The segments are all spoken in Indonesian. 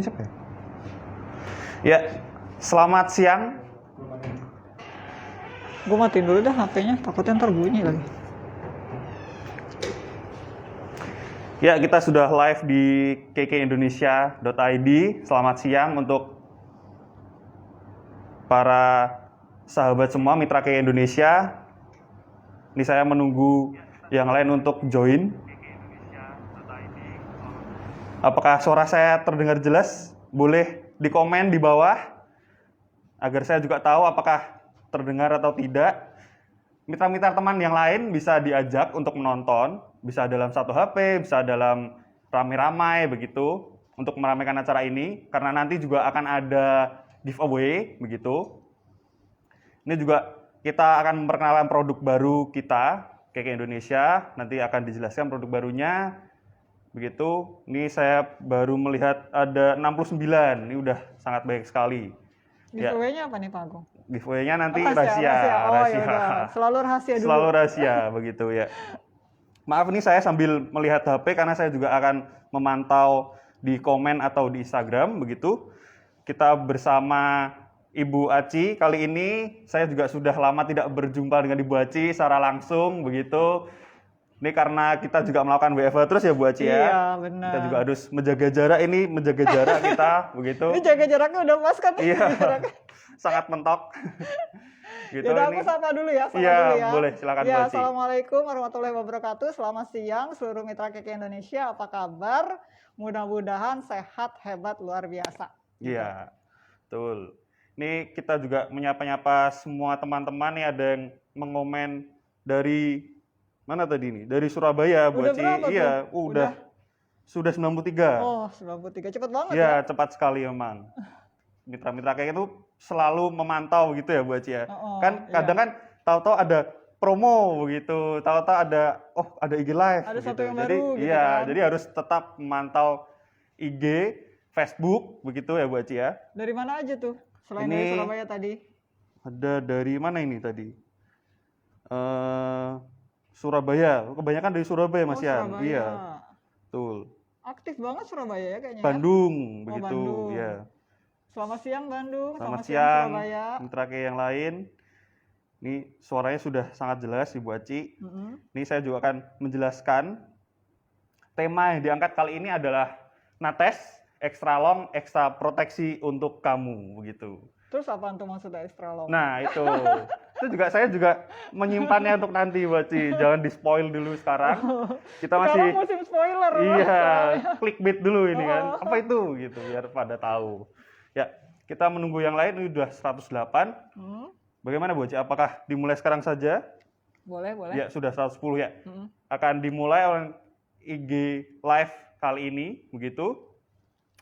siapa ya? Ya, selamat siang. Gue matiin dulu dah HP-nya, takutnya ntar bunyi lagi. Ya, kita sudah live di kkindonesia.id. Selamat siang untuk para sahabat semua, mitra KK Indonesia. Ini saya menunggu yang lain untuk join. Apakah suara saya terdengar jelas? Boleh di komen di bawah agar saya juga tahu apakah terdengar atau tidak. Mitra-mitra teman yang lain bisa diajak untuk menonton, bisa dalam satu HP, bisa dalam ramai-ramai begitu untuk meramaikan acara ini, karena nanti juga akan ada giveaway begitu. Ini juga kita akan memperkenalkan produk baru kita, KK Indonesia, nanti akan dijelaskan produk barunya begitu. Ini saya baru melihat ada 69, ini udah sangat baik sekali. Giveaway-nya apa nih Pak Agung? Giveaway-nya nanti rahasia. rahasia. Yaudah. Selalu rahasia dulu. Selalu rahasia begitu ya. Maaf ini saya sambil melihat HP karena saya juga akan memantau di komen atau di Instagram begitu. Kita bersama Ibu Aci. Kali ini saya juga sudah lama tidak berjumpa dengan Ibu Aci secara langsung begitu. Ini karena kita juga melakukan WFH terus ya Bu Aci ya. Iya benar. Kita juga harus menjaga jarak, ini menjaga jarak kita begitu. Ini jaga jaraknya udah pas kan? Iya. Sangat mentok. Gitu. Yaudah aku sapa dulu ya. Iya, boleh silakan Bu Aci. Assalamualaikum warahmatullahi wabarakatuh. Selamat siang seluruh mitra KK Indonesia. Apa kabar? Mudah-mudahan sehat, hebat, luar biasa. Iya, betul. Ini kita juga menyapa-nyapa semua teman-teman nih, ada yang mengomen dari mana tadi nih? Dari Surabaya, Bu Aci. Iya, udah. Sudah 93. Oh, 93. Cepat banget ya. Iya, cepat sekali memang. Mitra-mitra kayak itu selalu memantau gitu ya Bu Aci ya. Kan kadang kan tahu-tahu ada promo begitu, tahu-tahu ada ada IG live ada begitu. satu yang Jadi baru, gitu iya, kan? jadi harus tetap memantau IG, Facebook begitu ya Bu Aci ya. Dari mana aja tuh? Selain Ini dari Surabaya tadi. Ada dari mana ini tadi? Surabaya. Kebanyakan dari Surabaya Mas Yan. Surabaya. Iya. Betul. Aktif banget Surabaya ya kayaknya. Bandung begitu Bandung. ya. Selamat siang Bandung. Selamat siang Surabaya. mitra kayak yang lain. Ini suaranya sudah sangat jelas Ibu Aci. Ini saya juga akan menjelaskan tema yang diangkat kali ini adalah Nates Extra Long Extra Proteksi untuk kamu begitu. Terus apa tuh maksudnya extra long? Nah itu juga saya juga menyimpannya untuk nanti Bu Aci. Jangan di spoil dulu sekarang. Kita masih sekarang musim spoiler. Iya, clickbait dulu ini kan. Apa itu gitu biar pada tahu. Ya, kita menunggu yang lain, ini udah 108. Bagaimana Bu Aci? Apakah dimulai sekarang saja? Boleh. Ya, sudah 110 ya. Akan dimulai oleh IG live kali ini, begitu.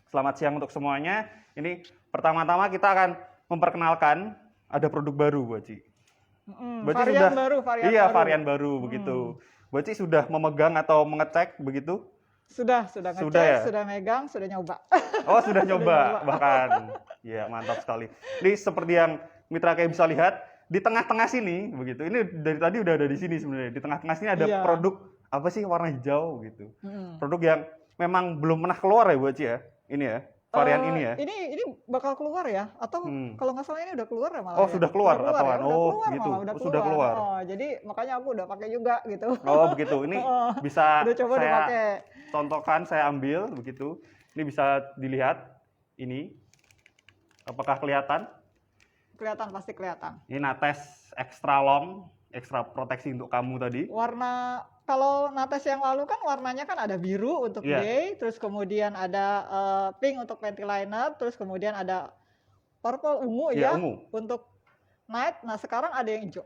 Selamat siang untuk semuanya. Ini pertama-tama kita akan memperkenalkan ada produk baru Bu Aci. Varian baru begitu. Bu Aci sudah memegang atau mengecek begitu? Sudah ngecek, ya? sudah megang, sudah nyoba. Oh, sudah nyoba bahkan. Ya, mantap sekali. Ini seperti yang mitra kayak bisa lihat, di tengah-tengah sini begitu. Ini dari tadi udah ada di sini sebenarnya. Di tengah-tengah sini ada produk apa sih warna hijau gitu. Produk yang memang belum pernah keluar ya Bu Aci ya. Ini ya, varian ini ya. Ini bakal keluar ya? Atau kalau nggak salah ini udah keluar ya malah. Oh, sudah keluar aturan. Gitu. Sudah keluar. Oh, jadi makanya aku udah pakai juga gitu. Oh, begitu. Ini bisa udah coba saya dipakai. Contohkan, saya ambil begitu. Ini bisa dilihat ini. Apakah kelihatan? Kelihatan, pasti kelihatan. Ini Nates Extra Long, ekstra proteksi untuk kamu tadi. Warna, kalau Nates yang lalu kan warnanya kan ada biru untuk day, terus kemudian ada pink untuk panty liner, terus kemudian ada purple ungu untuk night. Nah sekarang ada yang hijau.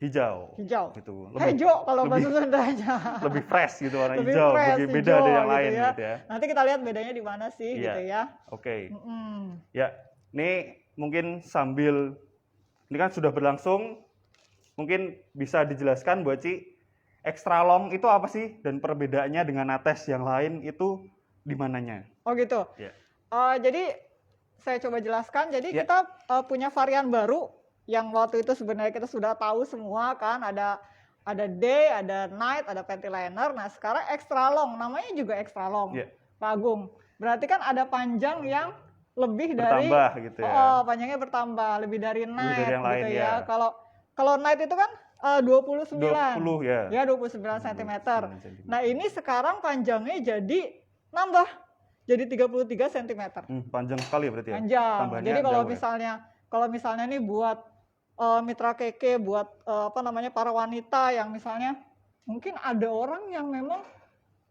Gitu. Hijau kalau bahasa Sundanya. Lebih fresh gitu warna lebih hijau, fresh, lebih beda dari yang lain ya. gitu ya. Nanti kita lihat bedanya di mana sih gitu ya. Oke. Ya, ini mungkin sambil ini kan sudah berlangsung, mungkin bisa dijelaskan Bu Aci, extra long itu apa sih dan perbedaannya dengan Nates yang lain itu di mananya? Oh gitu. Jadi saya coba jelaskan. Jadi kita punya varian baru yang waktu itu sebenarnya kita sudah tahu semua kan, ada day, ada night, ada panty liner. Nah sekarang extra long, namanya juga extra long, Pak Agung. berarti kan ada panjang yang lebih dari bertambah gitu ya. Panjangnya bertambah lebih dari night yang gitu lain, ya. Kalau night itu kan 29 20 ya. 29 cm. Nah, ini sekarang panjangnya jadi nambah jadi 33 cm. Panjang sekali berarti ya. Panjang. Tambahnya Jadi kalau misalnya nih buat mitra keke, buat para wanita yang misalnya mungkin ada orang yang memang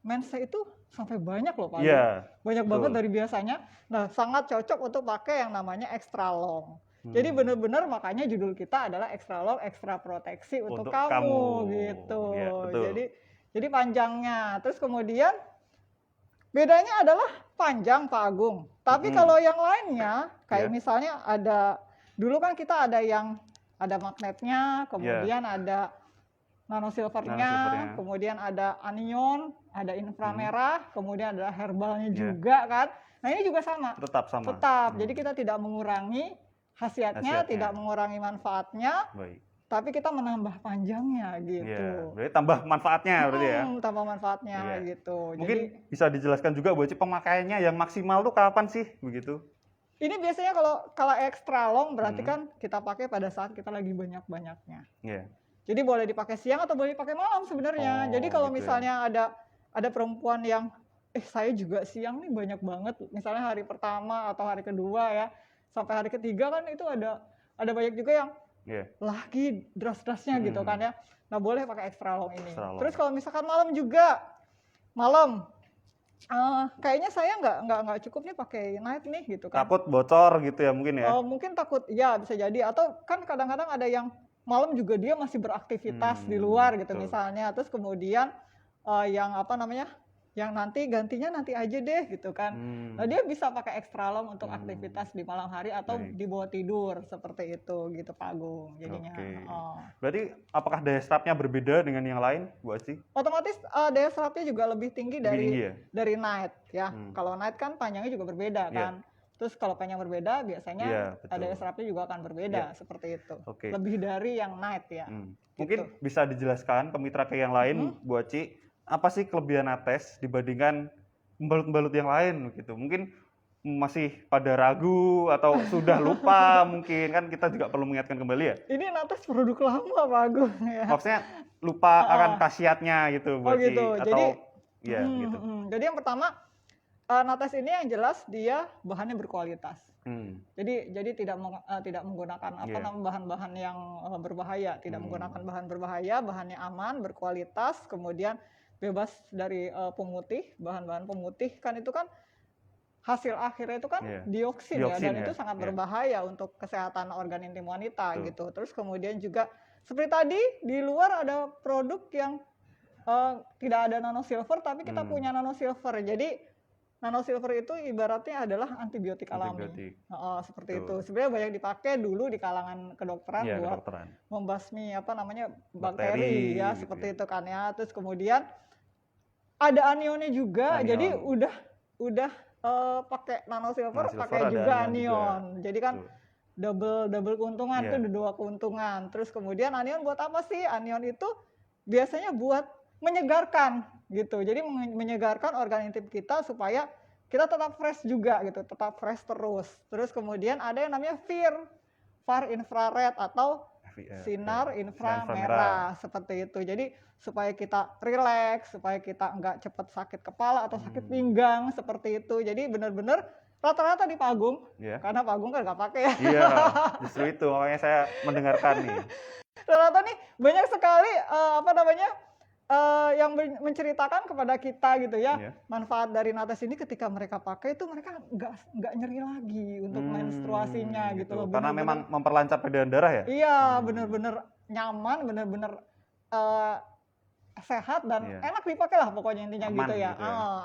mensnya itu sampai banyak loh Pak. Iya. Banyak banget dari biasanya. Nah, sangat cocok untuk pakai yang namanya extra long. Jadi benar-benar makanya judul kita adalah extra long, extra proteksi untuk kamu gitu. Ya, jadi panjangnya. Terus kemudian bedanya adalah panjang Pak Agung. Tapi kalau yang lainnya kayak misalnya dulu kan kita ada magnetnya, kemudian ada nanosilvernya, kemudian ada anion, ada inframerah, kemudian ada herbalnya juga kan. Nah, ini juga sama. Tetap. Jadi kita tidak mengurangi khasiatnya, tidak mengurangi manfaatnya. Baik. Tapi kita menambah panjangnya gitu. Berarti tambah manfaatnya berarti ya. Tambah manfaatnya gitu. Mungkin bisa dijelaskan juga Bu Ci pemakaiannya yang maksimal tuh kapan sih begitu? Ini biasanya kalau extra long berarti kan kita pakai pada saat kita lagi banyak-banyaknya. Jadi boleh dipakai siang atau boleh dipakai malam sebenarnya. Jadi kalau misalnya ada perempuan yang saya juga siang nih banyak banget, misalnya hari pertama atau hari kedua ya, sampai hari ketiga kan itu ada banyak juga yang lagi deras-derasnya gitu kan ya. Nah, boleh pakai extra long ini. Terus kalau misalkan malam juga, kayaknya saya nggak cukup nih pakai night nih gitu kan. Takut bocor gitu ya mungkin ya. Mungkin takut, ya bisa jadi. Atau kan kadang-kadang ada yang malam juga dia masih beraktivitas di luar gitu misalnya. Terus kemudian yang gantinya nanti aja deh gitu kan. Nah, dia bisa pakai extra long untuk aktivitas di malam hari atau di bawah tidur seperti itu gitu Pak Agung jadinya. Berarti apakah daya serapnya berbeda dengan yang lain Bu Asti? Otomatis daya serapnya juga lebih tinggi dari night ya. Kalau night kan panjangnya juga berbeda kan. Terus kalau panjang berbeda biasanya daya serapnya juga akan berbeda seperti itu. Lebih dari yang night ya. Mungkin bisa dijelaskan ke mitra kayak yang lain Bu Aci, apa sih kelebihan Nates dibandingkan pembalut-pembalut yang lain gitu? Mungkin masih pada ragu atau sudah lupa mungkin kan kita juga perlu mengingatkan kembali ya. Ini Nates produk lama Pak Agung ya. Maksudnya lupa akan khasiatnya gitu Bu Aci gitu. atau gitu. Jadi yang pertama Nates ini yang jelas dia bahannya berkualitas. Jadi tidak menggunakan bahan-bahan yang berbahaya, tidak menggunakan bahan berbahaya, bahannya aman, berkualitas, kemudian bebas dari pemutih, bahan-bahan pemutih kan itu kan hasil akhirnya itu kan dioksin ya, dan itu sangat berbahaya untuk kesehatan organ intim wanita gitu. Terus kemudian juga seperti tadi di luar ada produk yang tidak ada nanosilver tapi kita punya nanosilver. Jadi nanosilver itu ibaratnya adalah antibiotik alami. Seperti itu. Sebenarnya banyak dipakai dulu di kalangan kedokteran buat membasmi bakteri ya gitu seperti itu kan ya. Terus kemudian ada anionnya juga. Jadi udah pakai nanosilver pakai juga anion. Jadi kan double keuntungan itu ada 2 keuntungan. Terus kemudian anion buat apa sih? Anion itu biasanya buat menyegarkan gitu. Jadi menyegarkan organ intim kita supaya kita tetap fresh juga gitu, tetap fresh terus. Terus kemudian ada yang namanya far infrared atau sinar inframerah seperti itu. Jadi supaya kita rileks, supaya kita nggak cepat sakit kepala atau sakit pinggang seperti itu. Jadi benar-benar rata-rata di Pak Agung, karena Pak Agung kan nggak pakai ya. Iya, justru itu makanya saya mendengarkan nih. Rata-rata nih banyak sekali yang menceritakan kepada kita gitu ya, manfaat dari Nates ini ketika mereka pakai itu mereka nggak nyeri lagi untuk menstruasinya gitu loh. Karena memang memperlancar peredaran darah ya? Iya, benar-benar nyaman, benar-benar sehat dan enak dipakai lah pokoknya intinya aman gitu ya.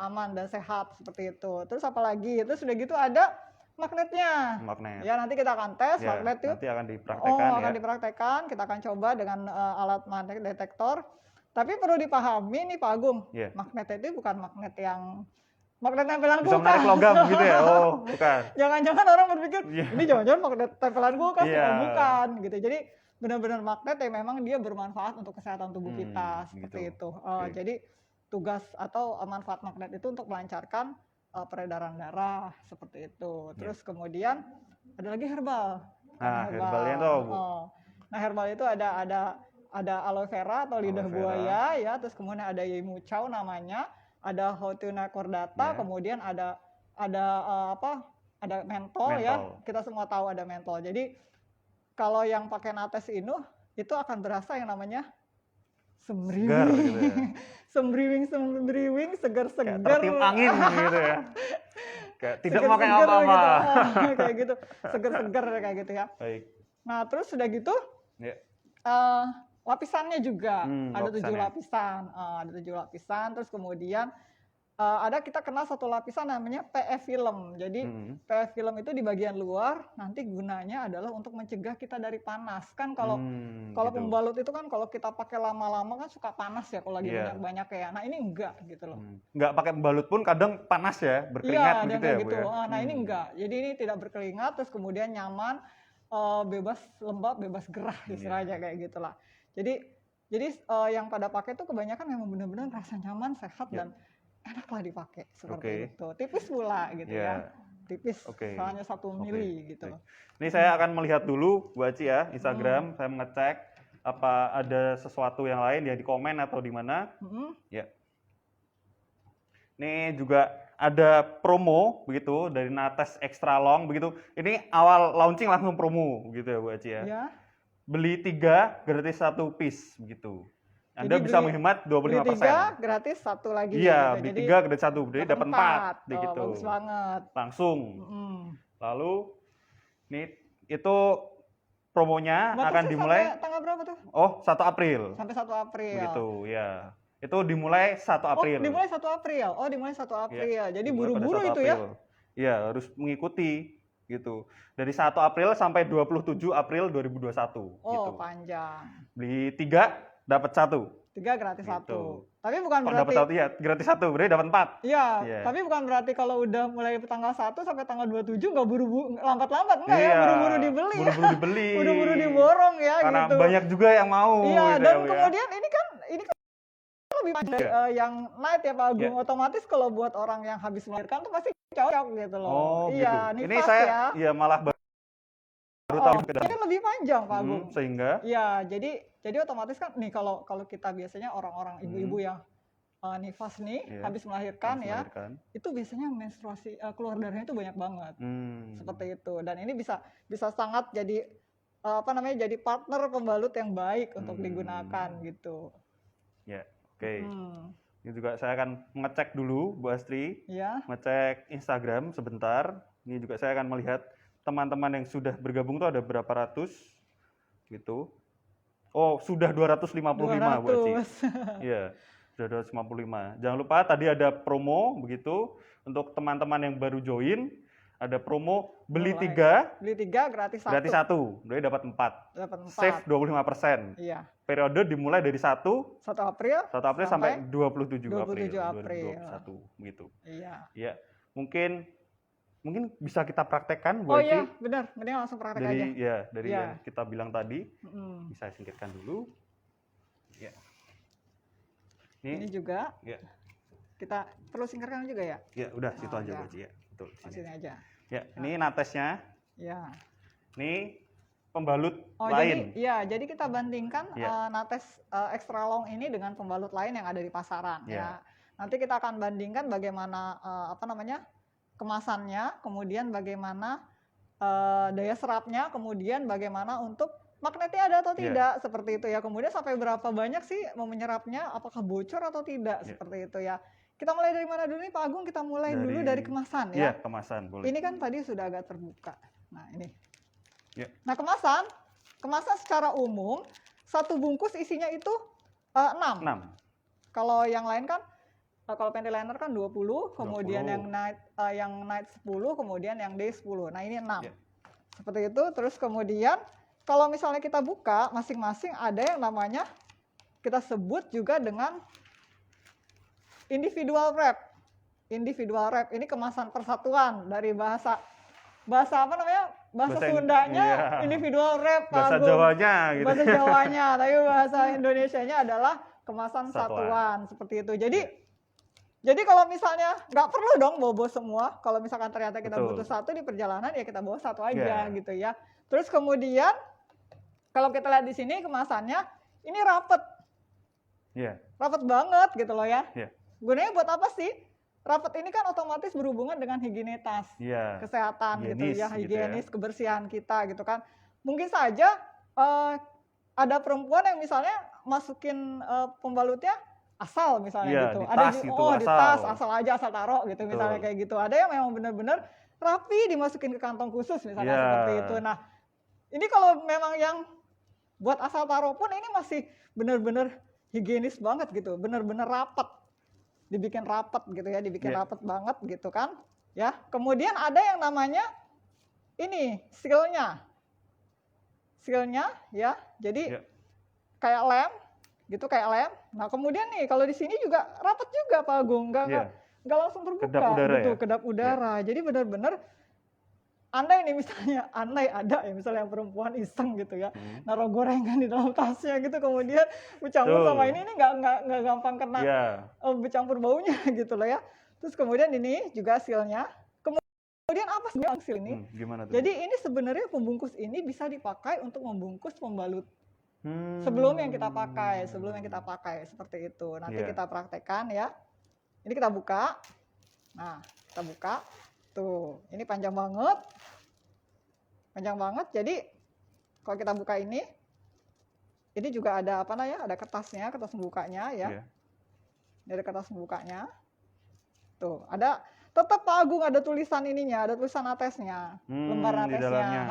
Aman dan sehat seperti itu. Terus apalagi itu sudah gitu ada magnetnya. Ya nanti kita akan tes magnet itu. Nanti akan dipraktekkan akan dipraktekkan. Kita akan coba dengan alat magnet detektor. Tapi perlu dipahami nih Pak Agung, magnet itu bukan magnet tempelan kulkas. Bisa menarik logam gitu ya? Oh, bukan. Jangan-jangan orang berpikir, ini jangan-jangan magnet tempelan kulkas, bukan gitu. Jadi benar-benar magnet yang memang dia bermanfaat untuk kesehatan tubuh kita, seperti itu. Jadi tugas atau manfaat magnet itu untuk melancarkan peredaran darah seperti itu. Terus kemudian ada lagi herbal. Nah, herbalnya tuh, Bu. Nah, herbal itu ada aloe vera atau lidah buaya ya, terus kemudian ada Yemuchao namanya, ada Hotuna cordata, kemudian ada mentol ya. Kita semua tahu ada mentol. Jadi kalau yang pakai nates itu akan berasa yang namanya semriwing, gitu ya. semriwing, segar-segar. Tertiup angin gitu ya. Kayak tidak pakai apa-apa. Gitu. Kayak gitu, segar-segar kayak gitu ya. Baik. Nah, terus sudah gitu, lapisannya juga ada 7 lapisan. Ada 7 lapisan, terus kemudian kita kenal satu lapisan namanya PE film. Jadi PE film itu di bagian luar, nanti gunanya adalah untuk mencegah kita dari panas. Kan kalau gitu. Pembalut itu kan kalau kita pakai lama-lama kan suka panas ya kalau lagi banyak-banyak ya. Nah, ini enggak gitu loh. Enggak pakai pembalut pun kadang panas ya, berkeringat gitu ya, Bu ya. Nah, ini enggak. Jadi ini tidak berkeringat, terus kemudian nyaman, bebas lembab, bebas gerah istilahnya kayak gitulah. Jadi yang pada pakai itu kebanyakan memang benar-benar rasa nyaman, sehat dan enaklah dipakai seperti itu. Tipis pula gitu ya. Tipis, hanya 1 mili gitu. Ini saya akan melihat dulu Bu Aci ya, Instagram, saya mengecek apa ada sesuatu yang lain ya di komen atau di mana. Ya. Ini juga ada promo begitu dari Nates Extra Long begitu. Ini awal launching langsung promo begitu ya Bu Aci ya. Beli 3 gratis 1 piece begitu. Anda bisa menghemat 25%. Beli 3 gratis 1 lagi. Iya, beli 3 gratis 1, jadi dapat 4 gitu. Bagus banget. Langsung. Lalu ini itu promonya akan dimulai sampai tanggal berapa tuh? Oh, 1 April. Sampai 1 April. Begitu, ya. Itu dimulai 1 April. Dimulai 1 April. Dimulai 1 April. Ya, jadi buru-buru itu ya. Iya, harus mengikuti gitu. Dari 1 April sampai 27 April 2021 gitu. Panjang. Beli 3 dapat 1. 3 gratis gitu. 1. Tapi bukan berarti dapat 1 ya, gratis 1, berarti dapat 4. Iya, tapi bukan berarti kalau udah mulai tanggal 1 sampai tanggal 27 nggak buru-buru lambat-lambat enggak ya, buru-buru dibeli. Buru-buru dibeli. Buru-buru diborong ya. Karena gitu. Banyak juga yang mau. Iya, gitu dan ya, kemudian ini kan lebih panjang yang night ya Pak Agung. Otomatis kalau buat orang yang habis melahirkan tuh pasti cocok gitu loh. Iya, gitu. Ini saya malah baru tahu ini kan lebih panjang Pak Agung. Sehingga jadi otomatis kan nih kalau kita biasanya orang-orang ibu-ibu yang nifas nih habis melahirkan itu biasanya menstruasi keluar darahnya itu banyak banget. Seperti itu. Dan ini bisa sangat jadi jadi partner pembalut yang baik untuk digunakan gitu. Ya, oke. Ini juga saya akan ngecek dulu Bu Astri. Ngecek Instagram sebentar. Ini juga saya akan melihat teman-teman yang sudah bergabung tuh ada berapa ratus gitu. Oh, sudah 255 Bu Aci. Iya, sudah 255. Jangan lupa tadi ada promo begitu untuk teman-teman yang baru join, ada promo beli 3 gratis 1. Gratis 1, berarti dapat 4. Save 25%. Iya. Periode dimulai dari 1 April sampai 27 April 2021 begitu. Iya. Iya. Mungkin bisa kita praktekkan Bu Aci. Iya, benar. Mending langsung praktek aja. Dari yang kita bilang tadi. Bisa singkirkan dulu. Ya. Ini juga. Ya. Kita perlu singkirkan juga ya? Ya, udah situ aja Bu Aci ya. Betul, sini aja. Ya, ini natesnya. Ya. Ini pembalut lain. Jadi kita bandingkan nates extra long ini dengan pembalut lain yang ada di pasaran ya. Nanti kita akan bandingkan bagaimana kemasannya, kemudian bagaimana daya serapnya, kemudian bagaimana untuk magnetnya ada atau tidak, seperti itu ya. Kemudian sampai berapa banyak sih mau menyerapnya, apakah bocor atau tidak, seperti itu ya. Kita mulai dari mana dulu nih Pak Agung? Kita mulai dulu dari kemasan ya. Iya, kemasan boleh. Ini kan tadi sudah agak terbuka. Nah ini. Ya. Nah kemasan secara umum satu bungkus isinya itu 6. Kalau yang lain kan kalau panty liner kan 20, kemudian 20. yang night 10, kemudian yang day 10. Nah, ini 6. Seperti itu. Terus kemudian kalau misalnya kita buka, masing-masing ada yang namanya kita sebut juga dengan individual wrap. Individual wrap ini kemasan persatuan dari bahasa apa namanya? Bahasa Sundanya individual wrap. Bahasa Jawanya gitu. Bahasa Jawanya, tapi bahasa Indonesianya adalah kemasan satuan seperti itu. Jadi kalau misalnya nggak perlu dong bawa semua. Kalau misalkan ternyata kita Betul. butuh satu di perjalanan ya kita bawa satu aja gitu ya. Terus kemudian kalau kita lihat di sini kemasannya ini rapet. Rapet banget gitu loh ya. Gunanya buat apa sih? Rapet ini kan otomatis berhubungan dengan higienitas, kesehatan higienis, gitu ya, higienis, kebersihan kita gitu kan. Mungkin saja ada perempuan yang misalnya masukin pembalutnya asal misalnya gitu. Di tas ada gitu, di tas asal aja, asal taruh gitu. Betul. Misalnya kayak gitu. Ada yang memang benar-benar rapi dimasukin ke kantong khusus misalnya seperti itu. Nah, ini kalau memang yang buat asal taruh pun ini masih benar-benar higienis banget gitu. Benar-benar rapat. Dibikin rapat gitu ya, dibikin rapat banget gitu kan. Ya. Kemudian ada yang namanya ini sealnya ya. Jadi kayak lem gitu, kayak lem. Nah kemudian nih kalau di sini juga rapat juga Pak Agung, nggak langsung terbuka kedap udara gitu, kedap udara. Jadi benar-benar andai nih misalnya, andai ada ya misalnya yang perempuan iseng gitu ya, naruh gorengan di dalam tasnya gitu, kemudian bercampur sama ini nggak gampang kena bercampur baunya gitu loh ya. Terus kemudian ini juga sealnya. Kemudian apa sih seal ini? Gimana tuh? Jadi ini sebenarnya pembungkus ini bisa dipakai untuk membungkus pembalut. Sebelum yang kita pakai seperti itu. Nanti kita praktekkan ya. Ini kita buka. Nah, kita buka. Tuh, ini panjang banget. Panjang banget. Jadi kalau kita buka ini juga ada apa namanya? Ada kertasnya, kertas pembukanya ya. Ini ada kertas pembukanya. Tuh, ada tetap Pak Agung ada tulisan ininya, ada tulisan natesnya, lembar natesnya.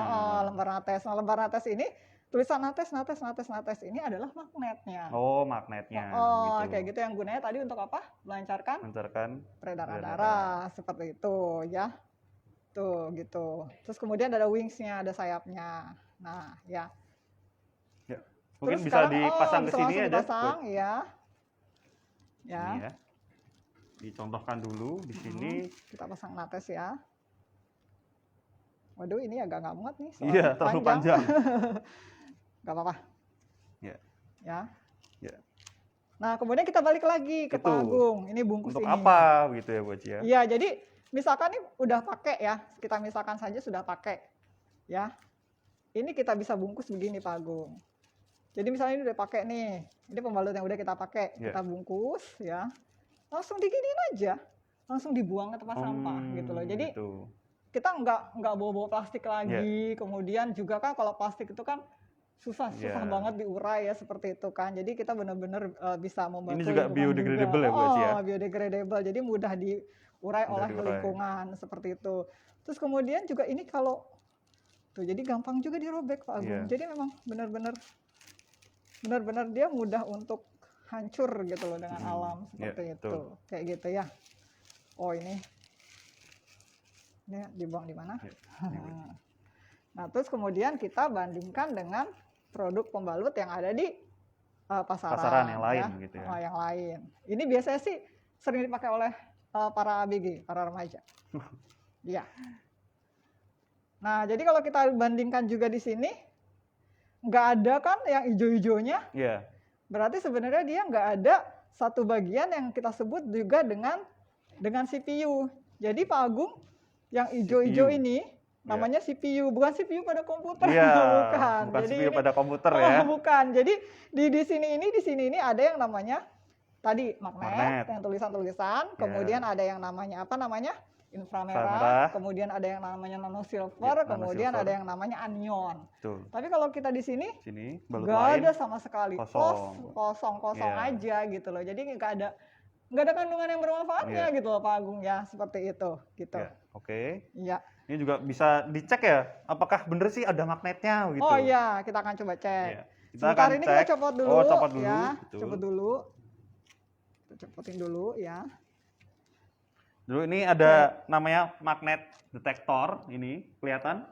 Lembar nates. Nah, lembar nates ini tulisan nates ini adalah magnetnya. Oh, magnetnya. Gitu. Kayak gitu yang gunanya tadi untuk apa? Melancarkan peredaran darah seperti itu ya. Tuh gitu. Terus kemudian ada wingsnya, ada sayapnya. Nah ya. Mungkin terus bisa sekarang, dipasang ke sini aja. Dipasang ya. Ini ya. Dicontohkan dulu di sini. Kita pasang nates ya. Waduh, ini agak nggak muat nih. Iya, terlalu panjang. Gak apa-apa. Ya. Nah, kemudian kita balik lagi ke Pak Agung. Ini bungkus untuk ini. Untuk apa gitu ya, Bu Aci ya? Iya, jadi misalkan ini udah pakai ya. Kita misalkan saja sudah pakai. Ya. Ini kita bisa bungkus begini, Pak Agung. Jadi misalnya ini udah pakai nih. Ini pembalut yang udah kita pakai. Kita bungkus ya. Langsung diginiin aja. Langsung dibuang ke tempat sampah gitu loh. Jadi kita nggak bawa plastik lagi. Kemudian juga kan kalau plastik itu kan susah banget diurai ya seperti itu kan. Jadi kita benar-benar bisa membantu. Ini juga biodegradable ya Bu Aci ya? Biodegradable. Jadi mudah diurai oleh lingkungan seperti itu. Terus kemudian juga ini kalau tuh jadi gampang juga dirobek Pak Agung. Jadi memang benar-benar dia mudah untuk hancur gitu loh dengan alam seperti itu. Kayak gitu ya. Oh ini dibuang di mana? Nah, terus kemudian kita bandingkan dengan produk pembalut yang ada di pasaran yang lain gitu ya. Yang lain. Ini biasanya sih sering dipakai oleh para ABG, para remaja. Iya. Nah, jadi kalau kita bandingkan juga di sini nggak ada kan yang hijau-hijaunya. Iya. Berarti sebenarnya dia nggak ada satu bagian yang kita sebut juga dengan CPU. Jadi Pak Agung yang hijau-hijau ini namanya CPU, bukan CPU pada komputer, bukan jadi CPU pada komputer ya. Bukan. Jadi di sini ini ada yang namanya tadi magnet. Yang tulisan-tulisan, kemudian ada yang namanya apa namanya? Inframerah, kemudian ada yang namanya nanosilver, kemudian ada yang namanya anion. Tapi kalau kita di sini nggak ada sama sekali, kosong aja gitu loh. Jadi nggak ada kandungan yang bermanfaatnya gitu loh Pak Agung ya, seperti itu gitu. Oke. Iya. Ini juga bisa dicek ya, apakah bener sih ada magnetnya gitu. Oh iya, kita akan coba cek. Sebentar ini kita copot dulu. Copot dulu. Ya, copot dulu. Kita copotin dulu ya. Dulu ini ada namanya magnet detektor, ini kelihatan?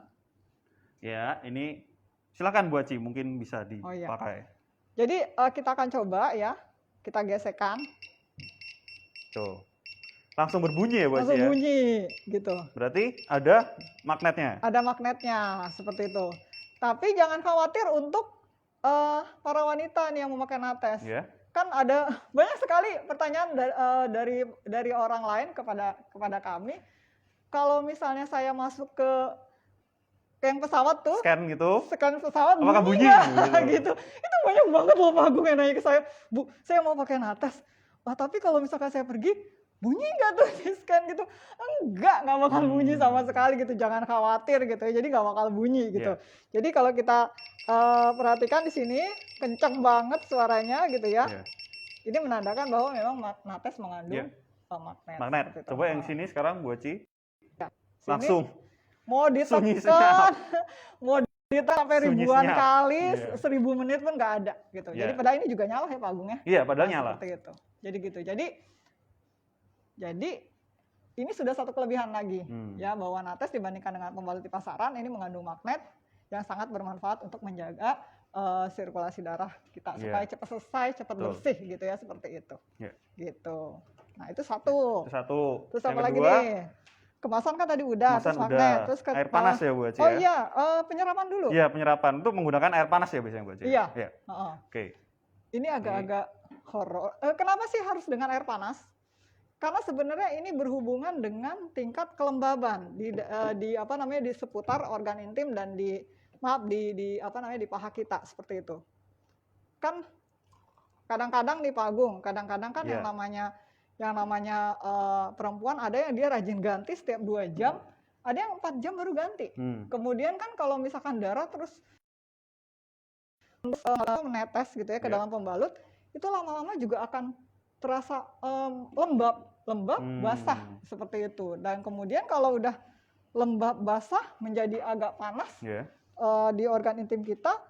Ya, ini silakan Bu Aci, mungkin bisa dipakai. Jadi kita akan coba ya, kita gesekkan. Tuh. Langsung berbunyi ya Bu Aci ya? Langsung bunyi gitu. Berarti ada magnetnya? Ada magnetnya, seperti itu. Tapi jangan khawatir untuk para wanita nih yang memakai nates. kan ada banyak sekali pertanyaan dari orang lain kepada kami. Kalau misalnya saya masuk ke yang pesawat tuh, scan pesawat, apakah bunyi gitu. Itu banyak banget loh Pak Agung yang nanya ke saya, Bu, saya mau pakai Nates. Tapi kalau misalkan saya pergi, bunyi nggak tuh di scan gitu? Nggak bakal bunyi sama sekali gitu. Jangan khawatir gitu ya. Jadi nggak bakal bunyi gitu. Jadi kalau kita perhatikan di sini kencang banget suaranya gitu ya. Ini menandakan bahwa memang Nates mengandung magnet. Coba yang sini sekarang Bu Aci. Langsung mau ditekan, mau ditekan sampai ribuan kali, 1000 menit pun nggak ada gitu. Jadi padahal ini juga nyala ya Pak Agung ya. Iya, padahal nyala. Seperti itu. Jadi gitu. Jadi ini sudah satu kelebihan lagi ya, bahwa Nates dibandingkan dengan pembalut di pasaran ini mengandung magnet yang sangat bermanfaat untuk menjaga sirkulasi darah kita supaya cepat selesai, cepat bersih gitu ya, seperti itu. Gitu. Nah, itu satu. Terus apa lagi nih? Kemasan kan tadi udah, terus magnet, terus air panas ya Bu Aci. Oh iya, penyerapan dulu. Iya, penyerapan itu menggunakan air panas ya biasanya Bu Aci. Iya. Oke. Ini agak-agak horor. Kenapa sih harus dengan air panas? Karena sebenarnya ini berhubungan dengan tingkat kelembaban di seputar organ intim dan di paha kita, seperti itu. Kan kadang-kadang nih Pak Agung, kadang-kadang kan yang namanya perempuan ada yang dia rajin ganti setiap 2 jam, ada yang 4 jam baru ganti. Kemudian kan kalau misalkan darah terus menetes gitu ya ke dalam pembalut, itu lama-lama juga akan terasa lembab, basah seperti itu. Dan kemudian kalau udah lembab basah menjadi agak panas di organ intim kita,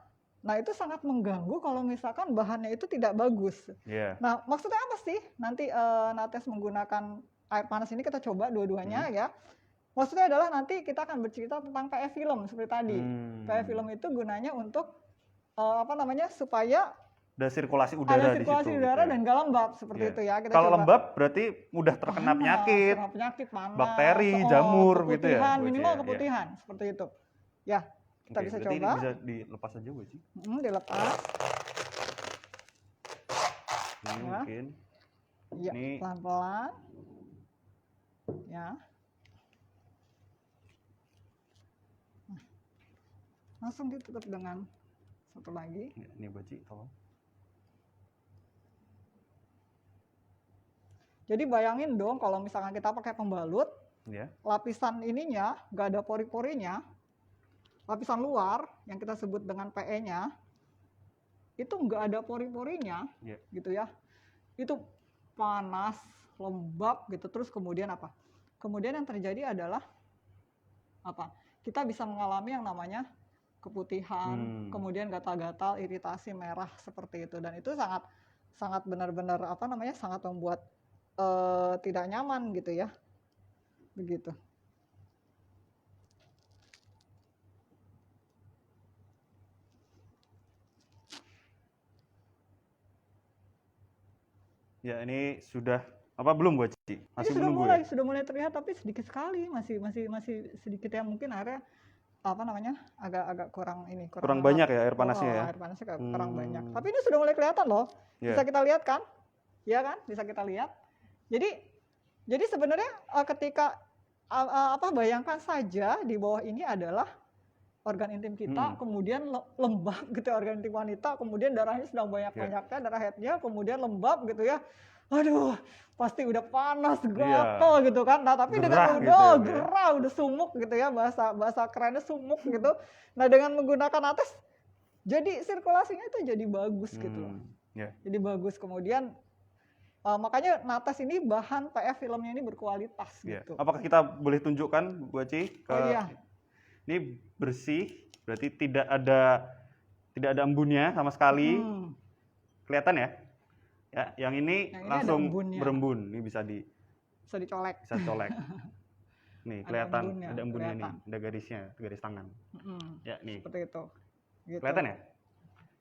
nah itu sangat mengganggu kalau misalkan bahannya itu tidak bagus. Nah, maksudnya apa sih? Nanti Nates menggunakan air panas ini kita coba dua-duanya ya. Maksudnya adalah nanti kita akan bercerita tentang PE film seperti tadi. PE film itu gunanya untuk supaya ada sirkulasi udara di situ. Dan gak lembab seperti itu ya. Kalau lembab berarti mudah terkena penyakit, panas, bakteri, jamur gitu ya. Minimal keputihan seperti itu. Ya. Kita bisa coba. Ini bisa dilepas aja Bu Aci. Dilepas. Ini mungkin. Ya, pelan-pelan. Ya. Langsung ditutup dengan satu lagi. Ini Bu Aci, tolong. Jadi bayangin dong kalau misalkan kita pakai pembalut, lapisan ininya nggak ada pori-porinya. Lapisan luar yang kita sebut dengan PE-nya itu nggak ada pori-porinya, gitu ya. Itu panas, lembab gitu. Terus kemudian apa? Kemudian yang terjadi adalah apa? Kita bisa mengalami yang namanya keputihan, kemudian gatal-gatal, iritasi, merah seperti itu. Dan itu sangat benar-benar sangat membuat tidak nyaman gitu ya. Begitu. Ya, ini sudah belum Bu Aci? Masih sudah mulai terlihat, tapi sedikit sekali, masih sedikit ya, mungkin airnya agak kurang banyak ya air panasnya ya. Air panasnya kurang banyak. Tapi ini sudah mulai kelihatan loh. Bisa kita lihat kan? Iya kan? Bisa kita lihat. Jadi sebenarnya ketika bayangkan saja di bawah ini adalah organ intim kita, kemudian lembab gitu ya, organ intim wanita, kemudian darahnya sedang banyak-banyaknya, darah headnya, kemudian lembab gitu ya. Aduh, pasti udah panas, gatal gitu kan. Nah, tapi dengan gerah, udah sumuk gitu ya, bahasa kerennya sumuk gitu. Nah, dengan menggunakan Nates, jadi sirkulasinya itu jadi bagus gitu loh. Jadi bagus. Kemudian makanya Nates ini bahan PE filmnya ini berkualitas gitu. Apakah kita boleh tunjukkan Bu Aci? Ini bersih, berarti tidak ada embunnya sama sekali. Kelihatan ya? Ya, yang ini langsung berembun. Ini bisa dicolek. Bisa colek. Nih, kelihatan ada embunnya nih, ada garisnya, garis tangan. Ya, nih. Seperti itu. Gitu. Kelihatan ya?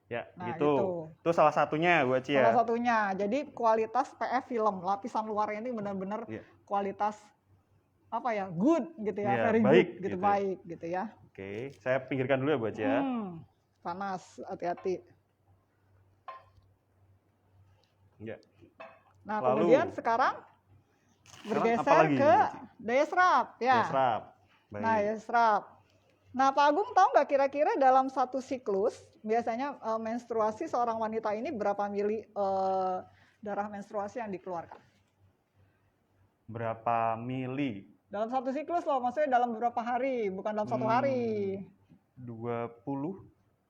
Ya, gitu. Itu salah satunya Bu Aci ya. Salah satunya. Jadi kualitas PE film, lapisan luarnya ini benar-benar kualitas good gitu ya, very baik, good gitu, baik gitu ya. Oke, saya pinggirkan dulu ya Bu Aci ya. Panas, hati-hati. Ya. Nah, Lalu, kemudian sekarang bergeser ke daya serap, ya. Daya serap. Baik. Nah, daya serap. Nah, Pak Agung tahu nggak kira-kira dalam satu siklus biasanya menstruasi seorang wanita ini berapa mili darah menstruasi yang dikeluarkan? Berapa mili? Dalam satu siklus loh, maksudnya dalam beberapa hari, bukan dalam satu hari. 20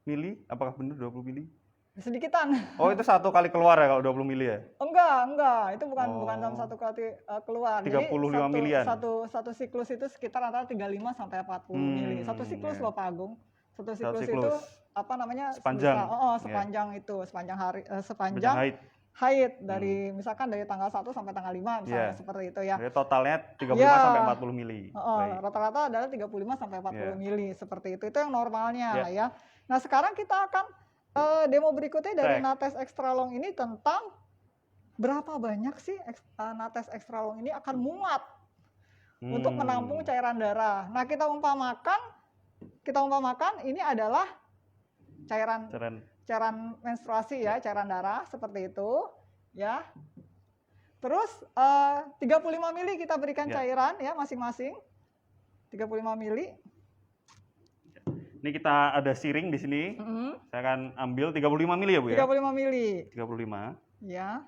mili? Apakah benar 20 mili? Sedikitan. Oh, itu satu kali keluar ya kalau 20 mili ya? Enggak. Itu bukan dalam satu kali keluar. 35 Jadi milian. Satu siklus itu sekitar antara 35 sampai 40 mili. Satu siklus loh Pak Agung. Satu siklus itu apa namanya? Sepanjang. Sepanjang itu, sepanjang hari sepanjang haid dari misalkan dari tanggal 1 sampai tanggal 5 misalnya seperti itu ya. Jadi totalnya 35 sampai 40 mili. Rata-rata adalah 35 sampai 40 mili seperti itu. Itu yang normalnya ya. Nah, sekarang kita akan demo berikutnya dari Nates Extra Long ini tentang berapa banyak sih Nates Extra Long ini akan muat untuk menampung cairan darah. Nah, kita umpamakan ini adalah cairan menstruasi ya, cairan darah seperti itu ya. Terus 35 mili kita berikan cairan ya masing-masing. 35 mili. Ini kita ada siring di sini. Saya akan ambil 35 mili ya, Bu ya? 35 mili. 35. Ya.